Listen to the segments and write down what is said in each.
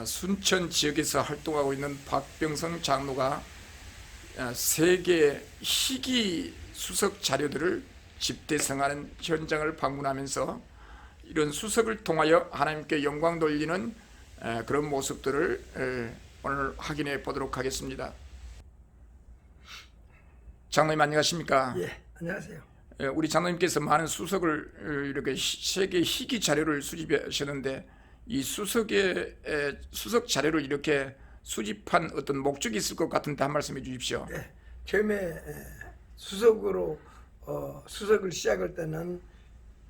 순천 지역에서 활동하고 있는 박병성 장로가 세계 희귀 수석 자료들을 집대성하는 현장을 방문하면서 이런 수석을 통하여 하나님께 영광 돌리는 그런 모습들을 오늘 확인해 보도록 하겠습니다. 장로님 안녕하십니까? 예, 안녕하세요. 우리 장로님께서 많은 수석을 이렇게 세계 희귀 자료를 수집하셨는데 이 수석 자료를 이렇게 수집한 어떤 목적이 있을 것 같은데 한 말씀 해주십시오. 네, 처음에 수석으로 수석을 시작할 때는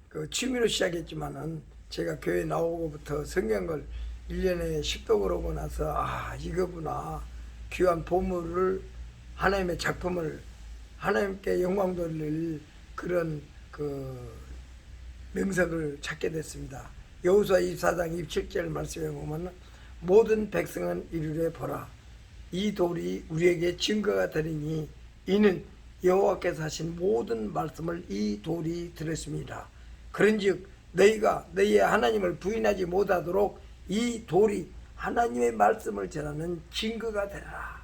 그 취미로 시작했지만은 제가 교회 나오고부터 성경을 1년에 10독을 오고 나서 이거구나, 귀한 보물을, 하나님의 작품을 하나님께 영광 돌릴 그런 그 명석을 찾게 됐습니다. 여호수아 24장 27절 말씀에 보면 모든 백성은 이르되 보라, 이 돌이 우리에게 증거가 되리니 이는 여호와께서 하신 모든 말씀을 이 돌이 들었습니다. 그런즉 너희가 너희의 하나님을 부인하지 못하도록 이 돌이 하나님의 말씀을 전하는 증거가 되라.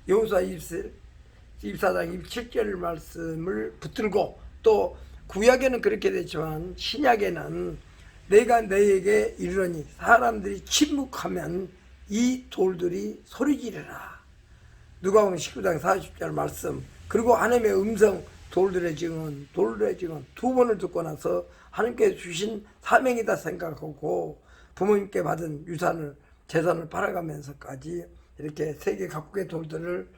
여호수아 24장 27절 말씀을 붙들고, 또 구약에는 그렇게 됐지만 신약에는 내가 너희에게 이르노니 사람들이 침묵하면 이 돌들이 소리지르라. 누가복음 19장 40절 말씀, 그리고 하나님의 음성, 돌들의 증언 두 번을 듣고 나서 하나님께 주신 사명이다 생각하고 부모님께 받은 재산을 팔아가면서까지 이렇게 세계 각국의 돌들을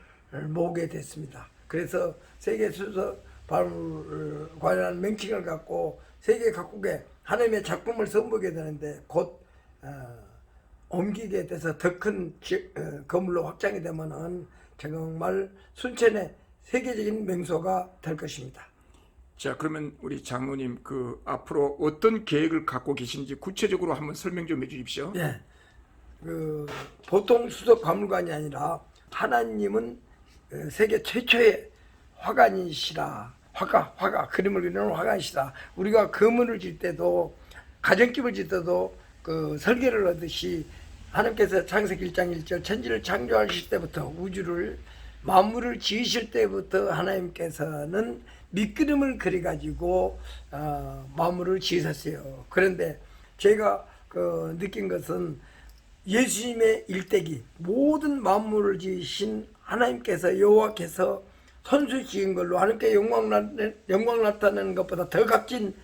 모으게 됐습니다. 그래서 세계 수석 발굴 관련 명칭을 갖고 세계 각국의 하나님의 작품을 선보이게 되는데 곧 옮기게 돼서 더 큰 건물로 확장이 되면은 정말 순천의 세계적인 명소가 될 것입니다. 자, 그러면 우리 장로님 앞으로 어떤 계획을 갖고 계신지 구체적으로 한번 설명 좀 해주십시오. 예, 보통 수석 박물관이 아니라 하나님은 세계 최초의 화가이시라. 화가 그림을 그리는 화가이시다. 우리가 건물을 질 때도, 가정집을 질 때도 설계를 하듯이 하나님께서 창세기 1장 1절 천지를 창조하실 때부터, 우주를 만물을 지으실 때부터 하나님께서는 밑그림을 그려가지고 만물을 지으셨어요. 그런데 제가 느낀 것은 예수님의 일대기, 모든 만물을 지으신 하나님께서, 여호와께서 손수 지은 걸로 하나님께 영광 나타내는 것보다 더 값진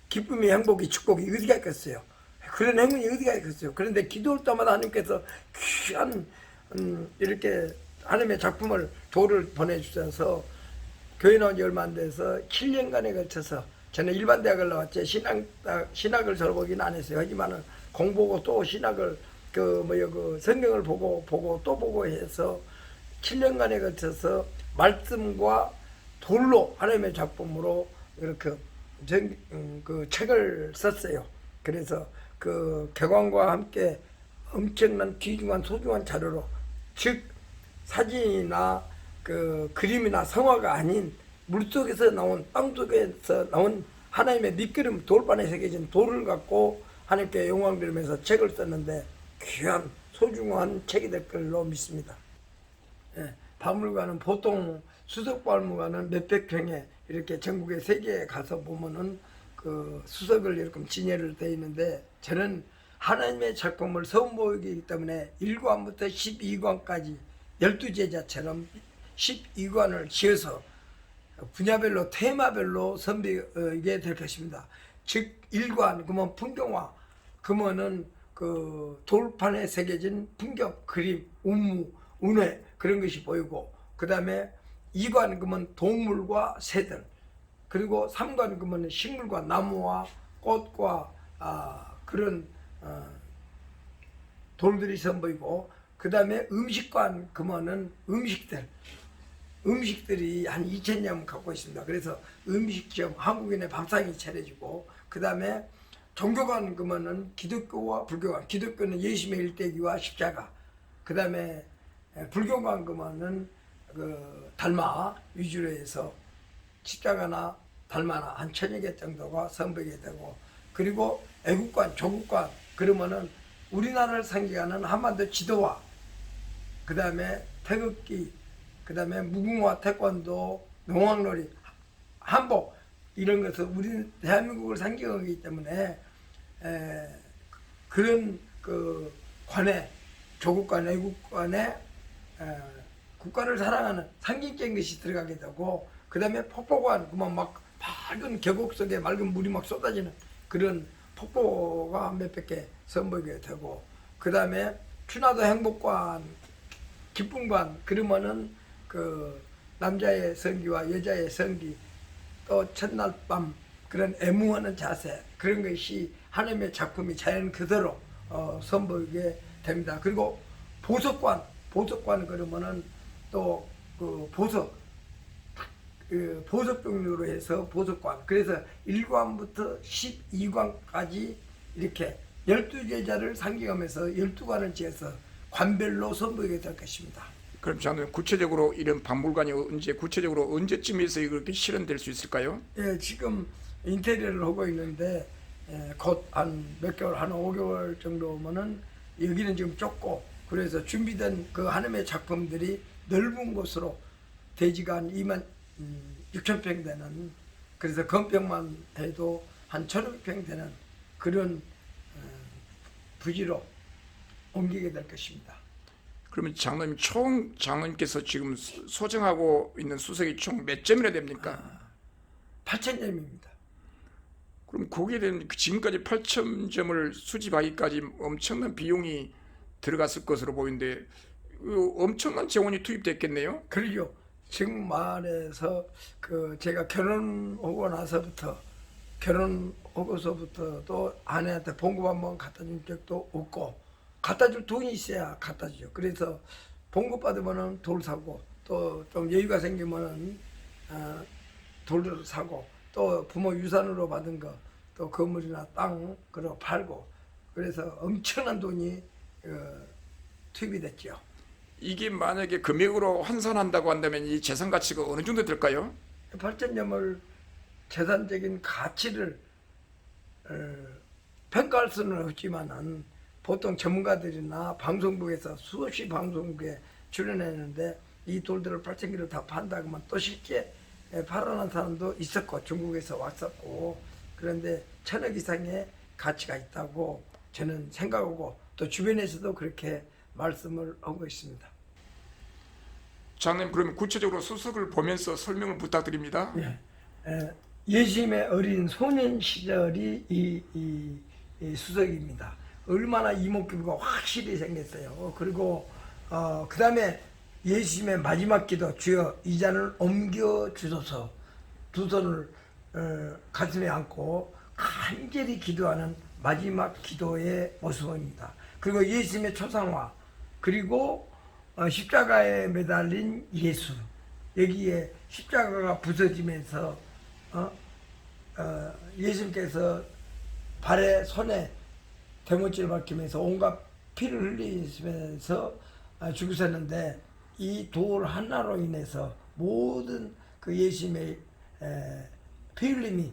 기쁨이, 행복이, 축복이 어디가 있겠어요? 그런 행운이 어디가 있겠어요? 그런데 기도할 때마다 하나님께서 귀한 이렇게 하나님의 작품을, 돌을 보내주셔서 교회 나온 지 얼마 안 돼서 7년간에 걸쳐서, 저는 일반 대학을 나왔지 신학을 졸업하기는 안 했어요. 하지만은 공부하고 또 신학을 성경을 보고 또 보고 해서 7년간에 걸쳐서 말씀과 돌로 하나님의 작품으로 이렇게 책을 썼어요. 그래서 객관과 함께 엄청난 귀중한 소중한 자료로, 즉 사진이나 그림이나 성화가 아닌 물속에서 나온, 땅속에서 나온 하나님의 밑그림, 돌판에 새겨진 돌을 갖고 하나님께 영광 드리면서 책을 썼는데 귀한 소중한 책이 될 걸로 믿습니다. 예, 박물관은 보통 수석 박물관은 몇백 평에 이렇게 전국의 세계에 가서 보면은 수석을 이렇게 진열을 되어 있는데, 저는 하나님의 작품을 선보이기 때문에 1관부터 12관까지 12제자처럼 12관을 지어서 분야별로, 테마별로 선보이게 될 것입니다. 즉 1관 그러면 풍경화, 그러면은 돌판에 새겨진 풍경, 그림, 운무, 운해 그런 것이 보이고, 그 다음에 2관 그러면 동물과 새들, 그리고 3관 그러면 식물과 나무와 꽃과 그런 돌들이 선보이고, 그 다음에 음식관 그러면은 음식들이 한 2000년 갖고 있습니다. 그래서 음식점, 한국인의 밥상이 차려지고, 그 다음에 종교관 그러면은 기독교와 불교관, 기독교는 예수님의 일대기와 십자가, 그 다음에 불교관 그러면은 달마 위주로 해서 십자가나 달마나 한 1000여 개 정도가 선보이게 되고, 그리고 애국관, 조국관 그러면은 우리나라를 상징하는 한반도 지도와 그 다음에 태극기, 그 다음에 무궁화, 태권도, 농악놀이, 한복 이런 것은 우리 대한민국을 상징하기 때문에 그런 그 관에 조국 간 애국 관에 국가를 사랑하는 상징적인 것이 들어가게 되고 그 다음에 폭포관 그만 막 맑은 계곡 속에 맑은 물이 막 쏟아지는 그런 폭포가 몇백 개 선보이게 되고 그 다음에 추나도 행복관 기쁨관 그러면은 그 남자의 성기와 여자의 성기 또 첫날 밤 그런 애무하는 자세 그런 것이 하나님의 작품이 자연 그대로 선보이게 됩니다. 그리고 보석관 그러면은 또 그 보석 그 보석 종류로 해서 보석관 그래서 1관부터 12관까지 이렇게 12제자를 상징하면서 12관을 지어서 관별로 선보이게 될 것입니다. 그럼 장로님 구체적으로 이런 박물관이 구체적으로 언제쯤에서 이렇게 실현될 수 있을까요? 예, 지금 인테리어를 하고 있는데 곧 한 몇 개월 한 5개월 정도면은 여기는 지금 좁고 그래서 준비된 그 하나님의 작품들이 넓은 곳으로 대지가 한 2만 6천 평 되는 그래서 건평만 해도 한 1,500평 되는 그런 부지로 옮기게 될 것입니다. 그러면 장로님 장로님께서 지금 소장하고 있는 수석이 총 몇 점이나 됩니까? 8,000점입니다. 그럼 거기에 대한 지금까지 8,000점을 수집하기까지 엄청난 비용이 들어갔을 것으로 보이는데 엄청난 재원이 투입됐겠네요. 그러죠. 지금 말해서 그 제가 결혼하고 나서부터 결혼하고서부터 또 아내한테 봉급 한번 갖다 준 적도 없고 갖다 줄 돈이 있어야 갖다 주죠. 그래서 봉급 받으면은 돌 사고 또 좀 여유가 생기면은 돌을 사고 또 부모 유산으로 받은 거 또 건물이나 땅 그런 팔고 그래서 엄청난 돈이 투입이 됐죠. 이게 만약에 금액으로 환산한다고 한다면 이 재산 가치가 어느 정도 될까요? 8,000점을 재산적인 가치를 평가할 수는 없지만은 보통 전문가들이나 방송국에서 수없이 방송국에 출연했는데 이 돌들을 8,000개를 다 판다 그러면 또 쉽게 팔아난 사람도 있었고 중국에서 왔었고 그런데 1,000억 이상의 가치가 있다고 저는 생각하고 또 주변에서도 그렇게 말씀을 하고 있습니다. 장님 그러면 구체적으로 수석을 보면서 설명을 부탁드립니다. 예수님의 어린 소년 시절이 이 수석입니다. 얼마나 이목구비가 확실히 생겼어요. 그리고 그 다음에 예수님의 마지막 기도 주여 이 잔을 옮겨 주소서 두 손을 가슴에 안고 간절히 기도하는 마지막 기도의 모습입니다. 그리고 예수님의 초상화 그리고 십자가에 매달린 예수 여기에 십자가가 부서지면서 예수님께서 발에 손에 대못질을 박히면서 온갖 피를 흘리시면서 죽으셨는데 이 돌 하나로 인해서 모든 그 예수님의 피 흘림이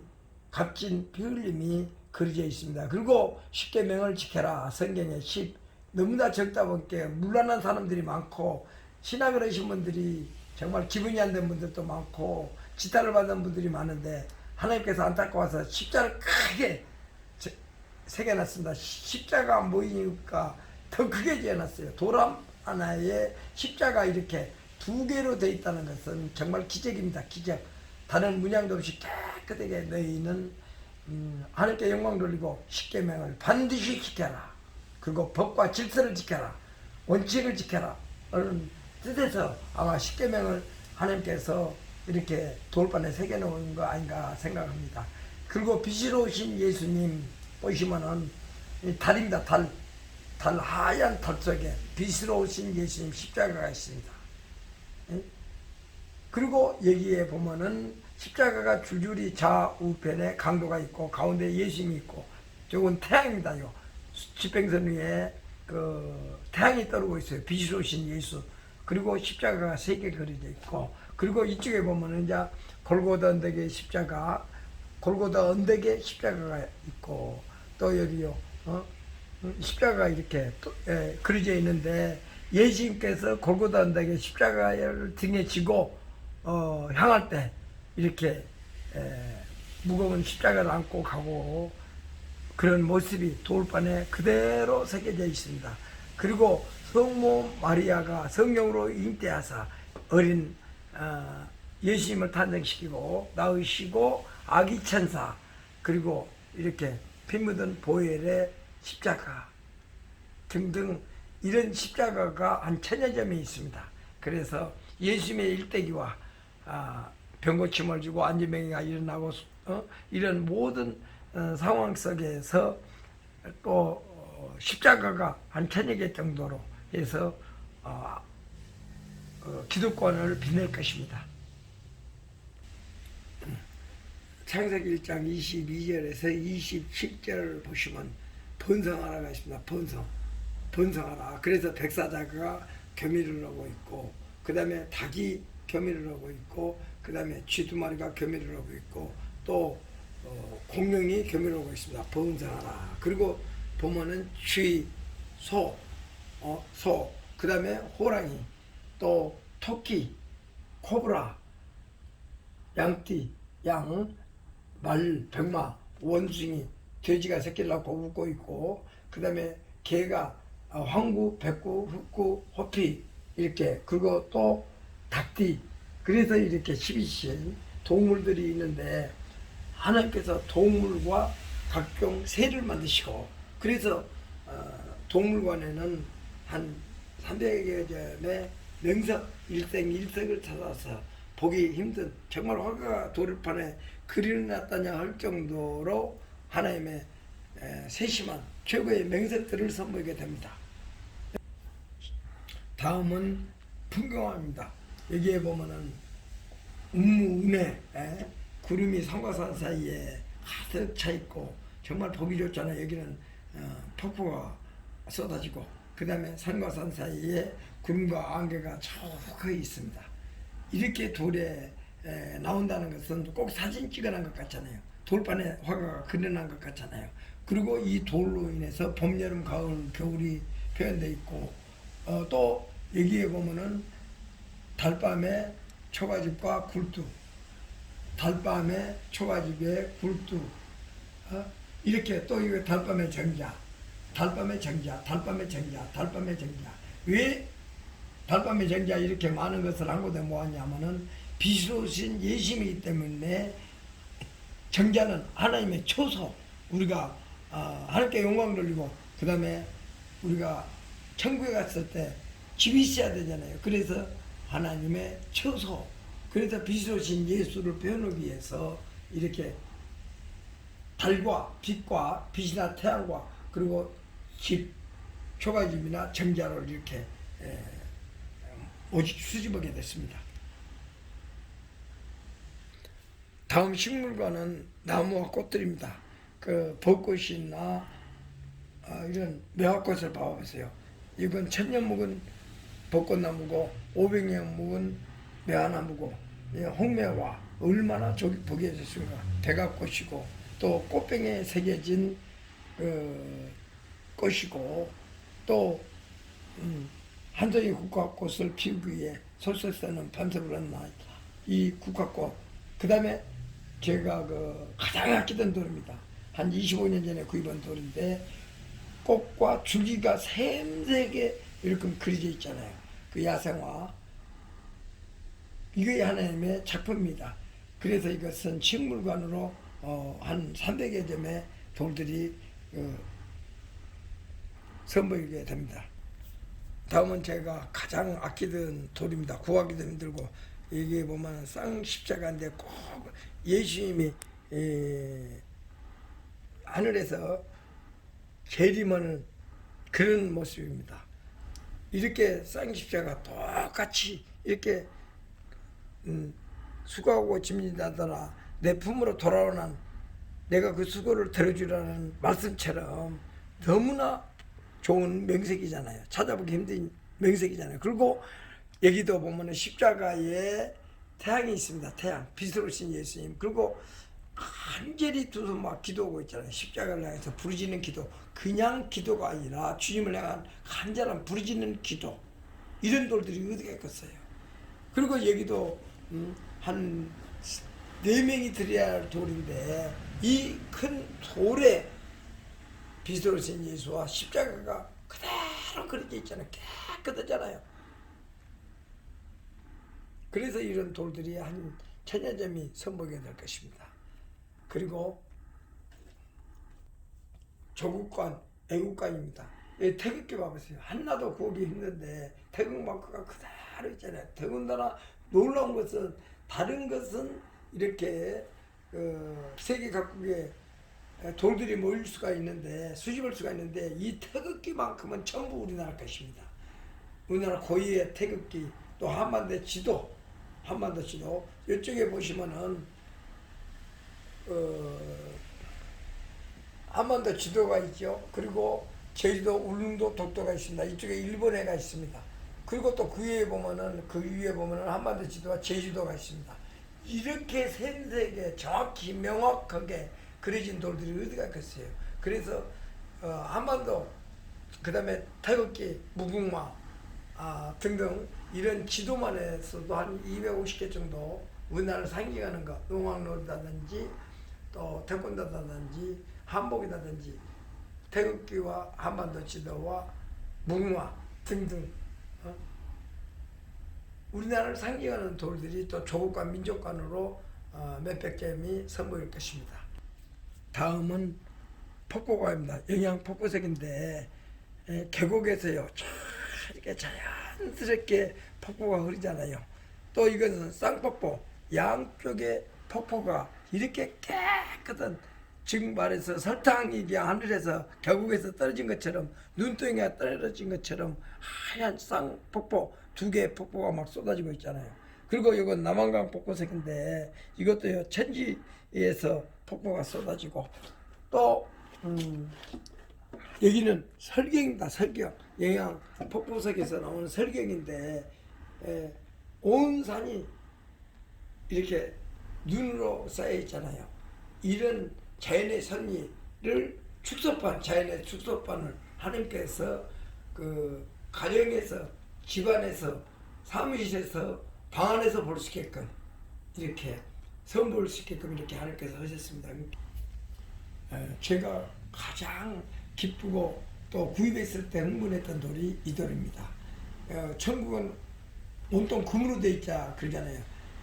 값진 피 흘림이 그려져 있습니다. 그리고 십계명을 지켜라 성경에 10 너무나 적다 보니까 물란한 사람들이 많고 신학을 하신 분들이 정말 기분이 안 된 분들도 많고 지탄을 받은 분들이 많은데 하나님께서 안타까워서 십자를 크게 새겨놨습니다. 십자가 안 보이니까 더 크게 지어놨어요. 돌 하나에 십자가 이렇게 두 개로 되어 있다는 것은 정말 기적입니다. 기적. 다른 문양도 없이 깨끗하게 너희는 하나님께 영광 돌리고 십계명을 반드시 지켜라. 그리고 법과 질서를 지켜라. 원칙을 지켜라. 라는 뜻에서 아마 십계명을 하나님께서 이렇게 돌판에 새겨놓은 거 아닌가 생각합니다. 그리고 빛으로 오신 예수님 보시면은 달입니다. 달 하얀 달 속에 빛으로 오신 예수님 십자가가 있습니다. 그리고 여기에 보면은 십자가가 줄줄이 좌우편에 강도가 있고 가운데 예수님이 있고 저건 태양입니다. 요 지평선 위에 그 태양이 떠오르고 있어요. 빛으로 오신 예수. 그리고 십자가가 3개 그려져 있고 그리고 이쪽에 보면은 이제 골고다 언덕에 십자가 골고다 언덕에 십자가가 있고 또 여기요 십자가 이렇게 그려져 있는데 예수님께서 골고다 언덕에 십자가를 등에 지고 향할 때 이렇게 무거운 십자가를 안고 가고 그런 모습이 돌판에 그대로 새겨져 있습니다. 그리고 성모 마리아가 성령으로 잉태하사 어린 예수님을 탄생시키고 낳으시고 아기 천사 그리고 이렇게 피 묻은 보혈의 십자가 등등 이런 십자가가 한 1000여 점이 있습니다. 그래서 예수님의 일대기와 병고침을 주고 안진뱅이가 일어나고 이런 모든 상황 속에서 또 십자가가 한 1000여 개 정도로 해서 기득권을 빛낼 것입니다. 창세기 1장 22절에서 27절을 보시면 번성하라가 있습니다. 번성하라. 그래서 백사자가 교미를 하고 있고 그 다음에 닭이 교미를 하고 있고 그 다음에 쥐 2마리가 교미를 하고 있고 또 공룡이 교미를 하고 있습니다. 번성하라. 그리고 보면은 쥐, 소, 그 다음에 호랑이, 또 토끼, 코브라, 양띠, 양, 말, 백마, 원숭이, 돼지가 새끼를 낳고 웃고 있고 그 다음에 개가 황구, 백구, 흑구, 호피 이렇게 그리고 또 닭띠 그래서 이렇게 12신 동물들이 있는데 하나님께서 동물과 각종 새를 만드시고 그래서 동물관에는 한 300여 점의 명석 일생일석을 찾아서 보기 힘든 정말 화가 돌판에 그려놨다냐 할 정도로 하나님의 세심한 최고의 명석들을 선보이게 됩니다. 다음은 풍경화입니다. 여기에 보면은 운무운해 구름이 산과 산 사이에 가득 차 있고 정말 보기 좋잖아요. 여기는 폭포가 쏟아지고 그 다음에 산과 산 사이에 구름과 안개가 촉하게 있습니다. 이렇게 돌에 나온다는 것은 꼭 사진 찍어놓은 것 같잖아요. 돌판에 화가가 그려놓은 것 같잖아요. 그리고 이 돌로 인해서 봄, 여름, 가을, 겨울이 표현되어 있고 또 여기에 보면은 달밤에 초가집과 굴뚝 달밤에 초가집에 굴뚝 이렇게 또 이거 달밤의 정자 달밤의 정자 달밤의 정자 달밤의 정자 왜 달밤의 정자 이렇게 많은 것을 한 곳에 모았냐면은 빛으로 오신 예수님이기 때문에 정자는 하나님의 초소 우리가 하나님께 영광 돌리고 그 다음에 우리가 천국에 갔을 때 집이 있어야 되잖아요. 그래서 하나님의 처소 그래서 빛으로 오신 예수를 표현하기 위해서 이렇게 달과 빛과 빛이나 태양과 그리고 집 초가집이나 정자를 이렇게 오직 수집하게 됐습니다. 다음 식물과는 나무와 꽃들입니다. 그 벚꽃이나 이런 매화꽃을 봐보세요. 이건 1000년 묵은 벚꽃나무고 500년 묵은 매화나무고 홍매화 얼마나 보기에 좋습니까? 대각꽃이고 또 꽃병에 새겨진 꽃이고 또 한송이 국화꽃을 피우기 위해 솔솔새는 밤새를 했나 이 국화꽃 그 다음에 제가 가장 아끼던 돌입니다. 한 25년 전에 구입한 돌인데 꽃과 줄기가 샘세게 이렇게 그려져 있잖아요. 그 야생화 이게 하나님의 작품입니다. 그래서 이것은 식물관으로 한 300여 점의 돌들이 선보이게 됩니다. 다음은 제가 가장 아끼던 돌입니다. 구하기도 힘들고 여기에 보면 쌍십자가인데 꼭 예수님이 하늘에서 재림하는 그런 모습입니다. 이렇게 쌍십자가 똑같이 이렇게 수고하고 짐진다더라 내 품으로 돌아오는 내가 그 수고를 들어주라는 말씀처럼 너무나 좋은 명색이잖아요. 찾아보기 힘든 명색이잖아요. 그리고 여기도 보면 십자가에 태양이 있습니다. 태양 빛으로 오신 예수님 그리고 간절히 두 손 막 기도하고 있잖아요. 십자가를 향해서 부르짖는 기도. 그냥 기도가 아니라 주님을 향한 간절한 부르짖는 기도. 이런 돌들이 어디가 있겠어요. 그리고 여기도 한 4명이 들여야 할 돌인데 이 큰 돌에 빛으로 신 예수와 십자가가 그대로 그려져 있잖아요. 깨끗하잖아요. 그래서 이런 돌들이 한 1000여 점이 선보게 될 것입니다. 그리고 조국관, 애국관입니다. 태극기 봐보세요. 하나도 구하기 힘든데 태극 마크가 그대로 있잖아요. 더군다나 놀라운 것은 다른 것은 이렇게 세계 각국에 돌들이 모일 수가 있는데 수집할 수가 있는데 이 태극기만큼은 전부 우리나라 것입니다. 우리나라 고유의 태극기 또 한반도 지도 이쪽에 보시면은 한반도 지도가 있죠. 그리고 제주도, 울릉도, 독도가 있습니다. 이쪽에 일본해가 있습니다. 그리고 또 그 위에 보면은 한반도 지도와 제주도가 있습니다. 이렇게 생색에 정확히 명확하게 그려진 돌들이 어디가 있겠어요. 그래서 한반도, 그 다음에 태극기, 무궁화 등등 이런 지도만 해서도 한 250개 정도 우리나라를 상징하는 것, 농악놀이라든지 또 태권도라든지 한복이라든지 태극기와 한반도 지도와 무궁화 등등 우리나라를 상징하는 돌들이 또 조국관, 민족관으로 몇백 점이 선보일 것입니다. 다음은 폭포가입니다. 영양 폭포색인데 계곡에서요 이렇게 자연스럽게 폭포가 흐르잖아요. 또 이것은 쌍폭포, 양쪽에 폭포가 이렇게 깨끗한, 즉 말해서 설탕이 그냥 하늘에서 계곡에서 떨어진 것처럼, 눈덩이가 떨어진 것처럼 하얀 쌍폭포 2개의 폭포가 막 쏟아지고 있잖아요. 그리고 이건 남한강 폭포색인데 이것도요 천지에서 폭포가 쏟아지고, 또 여기는 설경입니다. 설경, 영양 폭포색에서 나오는 설경인데 온 산이 이렇게 눈으로 쌓여 있잖아요. 이런 자연의 선미를 자연의 축소판을 하나님께서 그 가정에서, 집안에서, 사무실에서, 방 안에서 볼 수 있게끔 이렇게 선보일 수 있게끔 이렇게 하나님께서 하셨습니다. 제가 가장 기쁘고 또 구입했을 때 흥분했던 돌이 이 돌입니다. 천국은 온통 금으로 되어 있자 그러잖아요.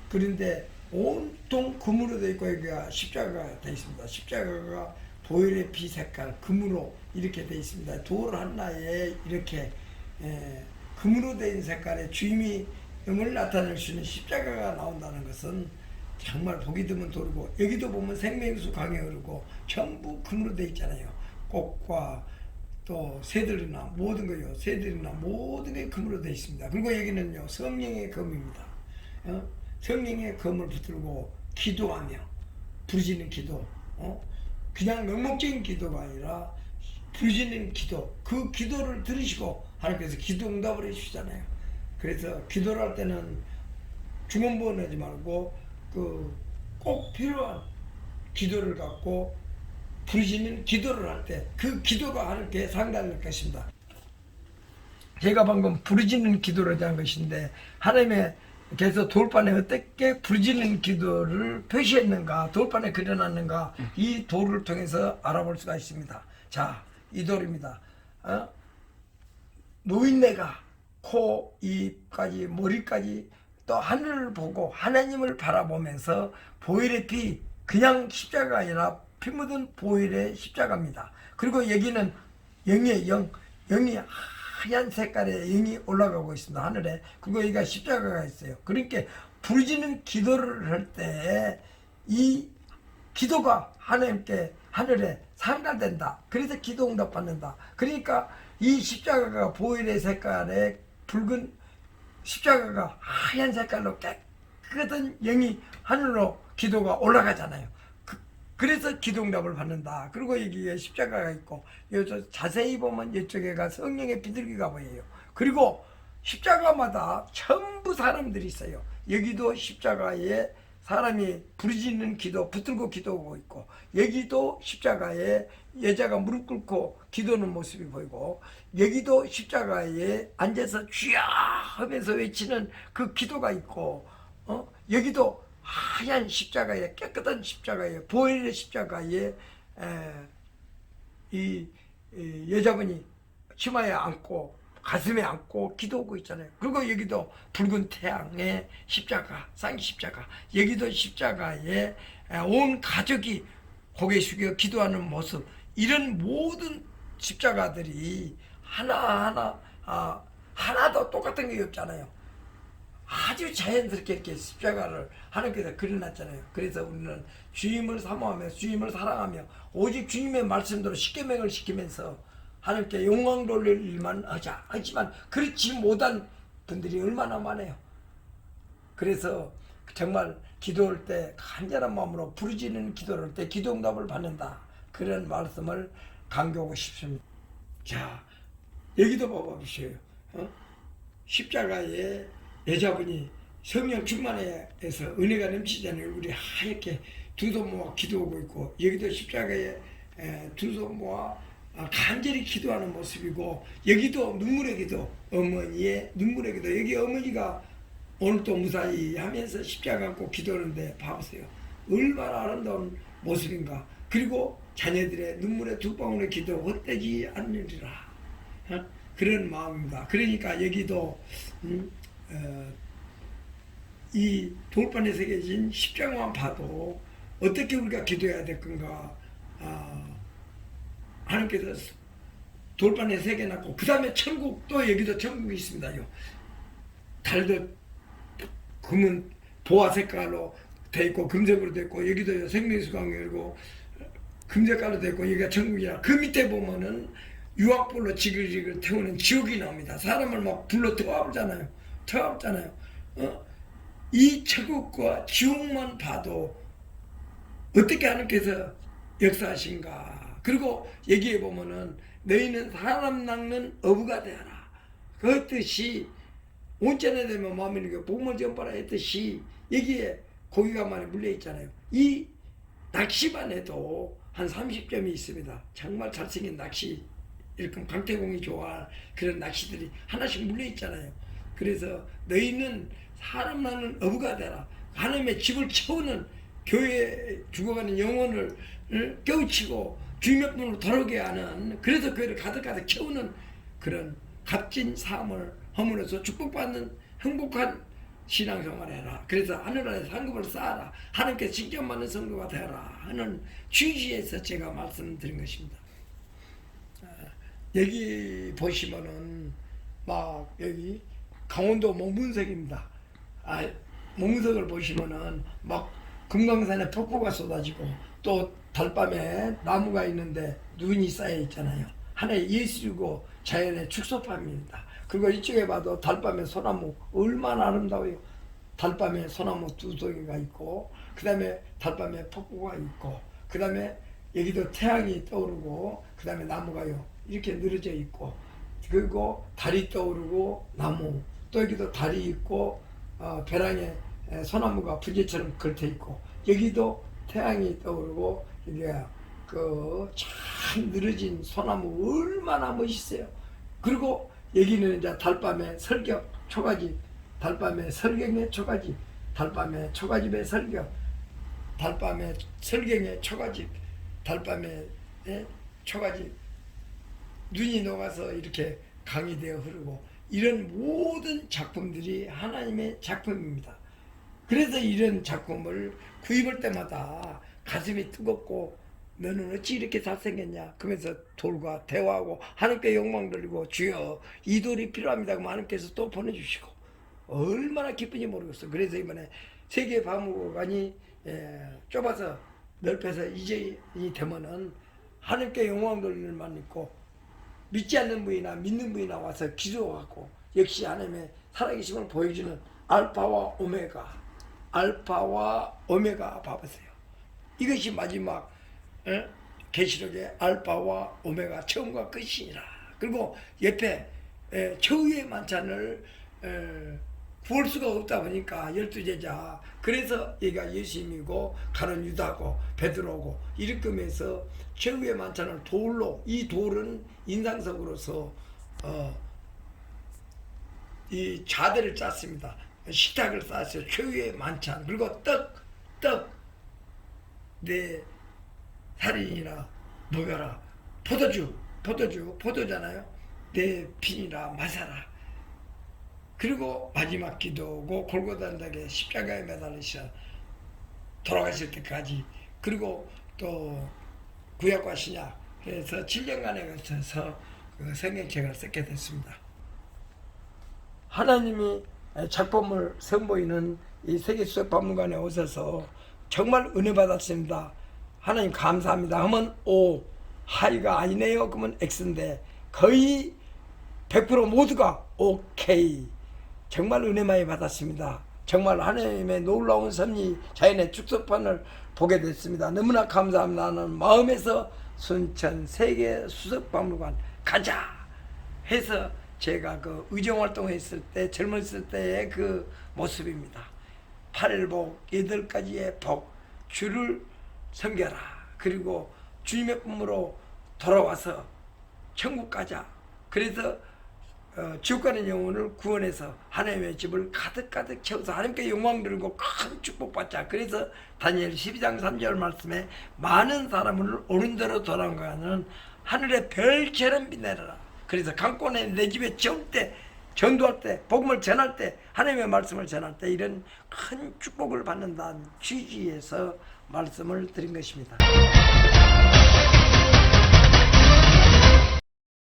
그런데 온통 금으로 되어 있고 여기가 십자가가 되어 있습니다. 십자가가 보혈의 피 색깔 금으로 이렇게 되어 있습니다. 돌 하나에 이렇게 금으로 된 색깔의 주임을 나타낼 수 있는 십자가가 나온다는 것은 정말 보기 드문 돌이고, 여기도 보면 생명수 강에 흐르고 전부 금으로 되어 있잖아요. 꽃과 또 새들이나 모든 거요, 새들이나 모든 게 금으로 되어 있습니다. 그리고 여기는요 성령의 검입니다. 성령의 검을 붙들고 기도하며 부르짖는 기도, 그냥 맹목적인 기도가 아니라 부르짖는 기도, 그 기도를 들으시고 하나님께서 기도 응답을 해주시잖아요. 그래서 기도를 할 때는 중언부언하지 말고 꼭 필요한 기도를 갖고 부르짖는 기도를 할 때 그 기도가 하나님께 상달될 것입니다. 제가 방금 부르짖는 기도를 한 것인데 하나님께서 돌판에 어떻게 부르짖는 기도를 표시했는가, 돌판에 그려놨는가, 이 돌을 통해서 알아볼 수가 있습니다. 자, 이 돌입니다. 노인네가 코, 입까지, 머리까지 또 하늘을 보고 하나님을 바라보면서 보혈의 피, 그냥 십자가가 아니라 피 묻은 보혈의 십자가입니다. 그리고 여기는 영의 영이 하얀 색깔의 영이 올라가고 있습니다. 하늘에. 그리고 여기가 십자가가 있어요. 그러니까 부르짖는 기도를 할 때 이 기도가 하나님께 하늘에 상달된다. 그래서 기도 응답 받는다. 그러니까 이 십자가가 보혈의 색깔의 붉은 십자가가 하얀 색깔로 깨끗한 영이 하늘로 기도가 올라가잖아요. 그래서 기도응답을 받는다. 그리고 여기에 십자가가 있고, 여기서 자세히 보면 이쪽에가 성령의 비둘기가 보여요. 그리고 십자가마다 전부 사람들이 있어요. 여기도 십자가에 사람이 부르짖는 기도 붙들고 기도하고 있고, 여기도 십자가에 여자가 무릎 꿇고 기도하는 모습이 보이고, 여기도 십자가에 앉아서 주야 하면서 외치는 그 기도가 있고, 여기도 하얀 십자가에, 깨끗한 십자가에, 보혈의 십자가에 이 여자분이 치마에 안고 가슴에 안고 기도하고 있잖아요. 그리고 여기도 붉은 태양의 십자가, 쌍 십자가, 여기도 십자가에 온 가족이 고개 숙여 기도하는 모습, 이런 모든 십자가들이 하나하나 하나도 똑같은 게 없잖아요. 아주 자연스럽게 이렇게 십자가를 하나님께서 그려놨잖아요. 그래서 우리는 주님을 사모하며 주님을 사랑하며 오직 주님의 말씀대로 십계명을 지키면서 하나님께 영광 돌릴 일만 하자. 하지만 그렇지 못한 분들이 얼마나 많아요. 그래서 정말 기도할 때 간절한 마음으로 부르짖는 기도를 할 때 기도 응답을 받는다. 그런 말씀을 강조하고 싶습니다. 자, 여기도 봐보세요. 십자가에 여자분이 성령 충만해서 은혜가 넘치잖아요. 우리 하얗게 두 손 모아 기도하고 있고, 여기도 십자가에 두 손 모아 간절히 기도하는 모습이고, 여기도 눈물의 기도, 어머니의 눈물의 기도. 여기 어머니가 오늘도 무사히 하면서 십자가 갖고 기도하는데 봐보세요. 얼마나 아름다운 모습인가. 그리고 자녀들의 눈물의 두 방울의 기도 헛되지 않으리라. 그런 마음입니다. 그러니까 여기도 이 돌판에 새겨진 십자가만 봐도 어떻게 우리가 기도해야 될 건가. 하나님께서 돌판에 새겨놨고, 그 다음에 천국, 또 여기도 천국이 있습니다요. 달도 금은 보화 색깔로 돼 있고 금색으로 돼 있고, 여기도 생명수강이고 금색깔로 돼 있고, 여기가 천국이야. 그 밑에 보면은 유황불로 지글지글 태우는 지옥이 나옵니다. 사람을 막 불로 태워버잖아요. 이 천국과 지옥만 봐도 어떻게 하나님께서 역사하신가. 그리고 여기에 보면은 너희는 사람 낚는 어부가 되어라. 그 뜻이 온전에 되면 마음이 이렇게 복을 전파라 했듯이 여기에 고기가 많이 물려 있잖아요. 이 낚시만 해도 한 30점이 있습니다. 정말 잘생긴 낚시, 이렇게 강태공이 좋아할 그런 낚시들이 하나씩 물려 있잖아요. 그래서 너희는 사람 낚는 어부가 되라. 하나님의 집을 채우는, 교회에 죽어가는 영혼을 깨우치고 주님의 분으로 돌아오게 하는, 그래서 교회를 가득가득 채우는 그런 값진 삶을 허물어서 축복받는 행복한 신앙생활을 해라. 그래서 하늘나라에 상급을 쌓아라. 하나님께 칭찬받는 성도가 되어라 하는 취지에서 제가 말씀드린 것입니다. 여기 보시면은 막 여기 강원도 몽문석입니다. 몽문석을 보시면은 막 금강산에 폭포가 쏟아지고, 또 달밤에 나무가 있는데 눈이 쌓여 있잖아요. 하나의 예술이고 자연의 축소판입니다. 그리고 이쪽에 봐도 달밤에 소나무 얼마나 아름다워요. 달밤에 소나무 두 송이가 있고, 그 다음에 달밤에 폭포가 있고, 그 다음에 여기도 태양이 떠오르고, 그 다음에 나무가요 이렇게 늘어져 있고, 그리고 달이 떠오르고 나무, 또 여기도 달이 있고 벼랑에 소나무가 부재처럼 걸쳐 있고, 여기도 태양이 떠오르고, 여기가 그 참 늘어진 소나무 얼마나 멋있어요. 그리고 여기는 이제 달밤에 설경 초가집, 달밤에 설경의 초가집, 달밤에 초가집의 설경, 달밤에 설경의 초가집, 달밤에 초가집, 눈이 녹아서 이렇게 강이 되어 흐르고, 이런 모든 작품들이 하나님의 작품입니다. 그래서 이런 작품을 구입할 때마다 가슴이 뜨겁고, 너는 어찌 이렇게 잘생겼냐 그러면서 돌과 대화하고 하나님께 영광 돌리고, 주여 이 돌이 필요합니다 그러면 하나님께서 또 보내주시고, 얼마나 기쁜지 모르겠어. 그래서 이번에 세계박물관이 좁아서 넓혀서 이제 되면은 하나님께 영광 돌리는 만 있고, 믿지 않는 분이나 믿는 분이 나와서 기도하고, 역시 하나님의 살아계심을 보여주는 알파와 오메가 봐보세요. 이것이 마지막 계시록의 알파와 오메가, 처음과 끝이니라. 그리고 옆에 최후의 만찬을 볼 수가 없다 보니까 12제자 그래서 얘가 예수님이고 가는 유다고 베드로고 이렇게 하면서 최후의 만찬을 돌로 이 돌은 인상석으로서 이 좌대를 짰습니다. 식탁을 쌌어요. 최후의 만찬 그리고 떡 내 살인이나 먹여라 포도잖아요. 내 피니라 마사라. 그리고 마지막 기도고 골고다 언덕에 십자가에 매달리셔 돌아가실 때까지 그리고 또 구약과 신약 그래서 7년간에 걸쳐서 그 성경책을 쓰게 됐습니다. 하나님이 작품을 선보이는 이 세계수석박물관에 오셔서 정말 은혜 받았습니다. 하나님 감사합니다 하면 O, 하이가 아니네요 그러면 X인데 거의 100% 모두가 OK. 정말 은혜 많이 받았습니다. 정말 하나님의 놀라운 섭리 자연의 축소판을 보게 됐습니다. 너무나 감사합니다 하는 마음에서 순천 세계수석박물관 가자 해서 제가 그 의정활동했을 때 젊었을 때의 그 모습입니다. 8일복 8가지의 복 주를 섬겨라. 그리고 주님의 품으로 돌아와서 천국 가자. 그래서 지옥 가는 영혼을 구원해서 하나님의 집을 가득가득 채워서 하나님께 영광 드리고 큰 축복받자. 그래서 다니엘 12장 3절 말씀에 많은 사람을 옳은 대로 돌아가는 하늘의 별처럼 빛내라. 그래서 강권에 내 집에 채울 때 전도할 때 복음을 전할 때 하나님의 말씀을 전할 때 이런 큰 축복을 받는다는 취지에서 말씀을 드린 것입니다.